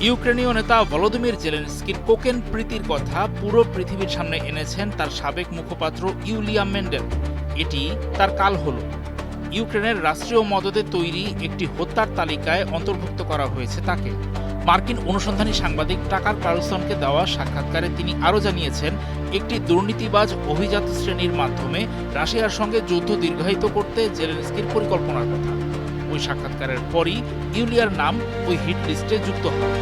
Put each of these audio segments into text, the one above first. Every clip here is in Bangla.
ইউক্রেনীয় নেতা ভলোদিমির জেলেনস্কির কোকেন প্রীতির কথা পুরো পৃথিবীর সামনে এনেছেন তার সাবেক মুখপাত্র ইউলিয়া মেন্ডেল। এটি তার কাল হলো। ইউক্রেনের রাষ্ট্রীয় মদদে তৈরি একটি হত্যার তালিকায় অন্তর্ভুক্ত করা হয়েছে তাকে। মার্কিন অনুসন্ধানী সাংবাদিক টাকার কার্লসনকে দেওয়া সাক্ষাৎকারে তিনি আরও জানিয়েছেন, একটি দুর্নীতিবাজ অভিজাত শ্রেণীর মাধ্যমে রাশিয়ার সঙ্গে যুদ্ধ দীর্ঘায়িত করতে জেলেনস্কির পরিকল্পনার কথা। ওই সাক্ষাৎকারের পরই ইউলিয়ার নাম ওই হিট লিস্টে যুক্ত হয়।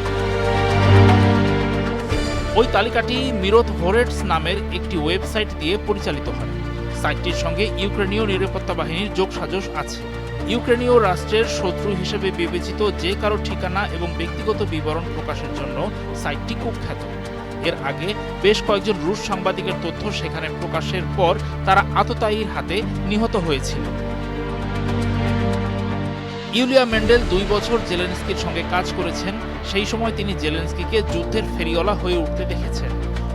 ওই তালিকাটি মিরোত ভোরেটস নামের একটি ওয়েবসাইট দিয়ে পরিচালিত হয়। সাইটটির সঙ্গে ইউক্রেনীয় নিরাপত্তা বাহিনীর যোগসাজশ আছে। ইউক্রেনীয় রাষ্ট্রের শত্রু হিসেবে বিবেচিত যে কারো ঠিকানা এবং ব্যক্তিগত বিবরণ প্রকাশের জন্য সাইটটি কুখ্যাত। এর আগে বেশ কয়েকজন রুশ সাংবাদিকের তথ্য সেখানে প্রকাশের পর তারা আততায়ীর হাতে নিহত হয়েছিল। ইউলিয়া মেন্ডেল 2 বছর জেলেনস্কির সঙ্গে কাজ করেছেন। সেই সময় তিনি জেলেনস্কিকে যুদ্ধের ফেরিওয়ালা হয়ে উঠতে দেখেছেন।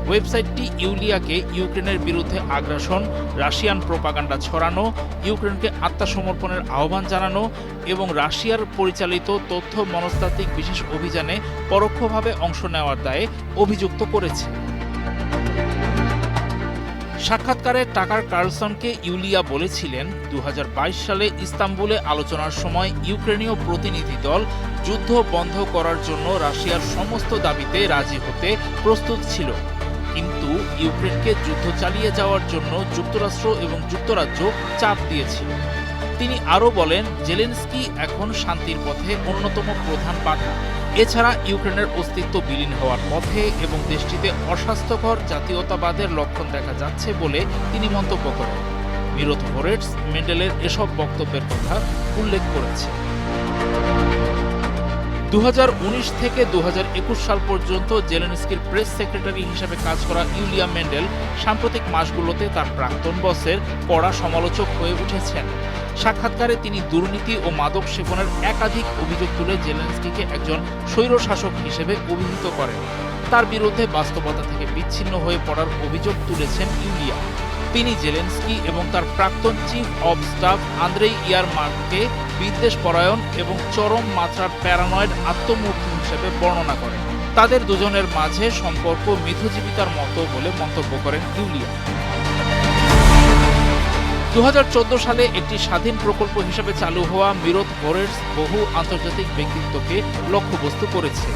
ওয়েবসাইটটি ইউলিয়াকে ইউক্রেনের বিরুদ্ধে আগ্রাসন, রাশিয়ান প্রোপাগান্ডা ছড়ানো, ইউক্রেনকে আত্মসমর্পণের আহ্বান জানানো এবং রাশিয়ার পরিচালিত তথ্য মনস্তাত্ত্বিক বিশেষ অভিযানে পরোক্ষভাবে অংশ নেওয়ার দায়ে অভিযুক্ত করেছে। সাক্ষাৎকারে টাকার কার্লসনকে ইউলিয়া বলেছিলেন, 2022 সালে ইস্তাম্বুলে আলোচনার সময় ইউক্রেনীয় প্রতিনিধি দল যুদ্ধ বন্ধ করার জন্য রাশিয়ার সমস্ত দাবিতে রাজি হতে প্রস্তুত ছিল, কিন্তু ইউক্রেনকে যুদ্ধ চালিয়ে যাওয়ার জন্য যুক্তরাষ্ট্র এবং যুক্তরাজ্য চাপ দিয়েছিল। তিনি আরও বলেন, জেলেনস্কি এখন শান্তির পথে অন্যতম প্রধান বাধা। এছাড়া ইউক্রেনের অস্তিত্ব বিলীন হওয়ার পথে এবং দেশটিতে অস্বাস্থ্যকর জাতীয়তাবাদের লক্ষণ দেখা যাচ্ছে বলে তিনি মন্তব্য করেন। মিরোত ভোরেটস মেন্ডেলের এসব বক্তব্যের কথা উল্লেখ করেছে। 2019 থেকে 2021 সাল পর্যন্ত জেলেনস্কির প্রেস সেক্রেটারি হিসেবে কাজ করা ইউলিয়া মেন্ডেল সাম্প্রতিক মাসগুলোতে তার প্রাক্তন বসের কড়া সমালোচক হয়ে উঠেছেন। সাক্ষাৎকারে তিনি দুর্নীতি ও মাদক সেবনের একাধিক অভিযোগ তুলে জেলেনস্কিকে একজন স্বৈরশাসক হিসেবে অভিহিত করেন। তার বিরুদ্ধে বাস্তবতা থেকে বিচ্ছিন্ন হয়ে পড়ার অভিযোগ তুলেছেন ইউলিয়া। তিনি জেলেনস্কি এবং তার প্রাক্তন চিফ অব স্টাফ আন্দ্রেই ইয়ারমাককে বিদ্বেষপরায়ণ এবং চরম মাত্রার প্যারানয়েড আত্মমূর্তি হিসেবে বর্ণনা করেন। তাদের দুজনের মাঝে সম্পর্ক মিথজীবিতার মতো বলে মন্তব্য করেন ইউলিয়া। 2014 সালে একটি স্বাধীন প্রকল্প হিসেবে চালু হওয়া মিরোত ভোরেটস বহু আন্তর্জাতিক ব্যক্তিত্বকে লক্ষ্যবস্তু করেছে।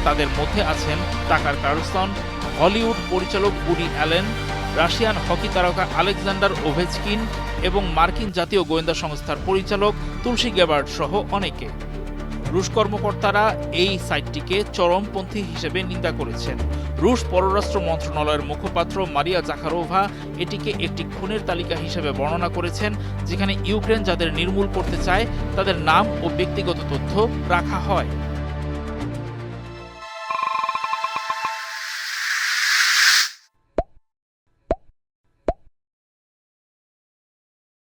তাদের মধ্যে আছেন টাকার কার্লসন, হলিউড পরিচালক উডি অ্যালেন, রাশিয়ান হকি তারকা আলেকজান্ডার ওভেচকিন এবং মার্কিন জাতীয় গোয়েন্দা সংস্থার পরিচালক তুলসী গ্যাবার্ড সহ অনেকে। রুশ কর্মকর্তারা এই সাইটটিকে চরমপন্থী হিসেবে নিন্দা করেছেন। রুশ পররাষ্ট্র মন্ত্রণালয়ের মুখপাত্র মারিয়া জাখারোভা এটিকে একটি খুনের তালিকা হিসেবে বর্ণনা করেছেন, যেখানে ইউক্রেন যাদের নির্মূল করতে চায় তাদের নাম ও ব্যক্তিগত তথ্য রাখা হয়।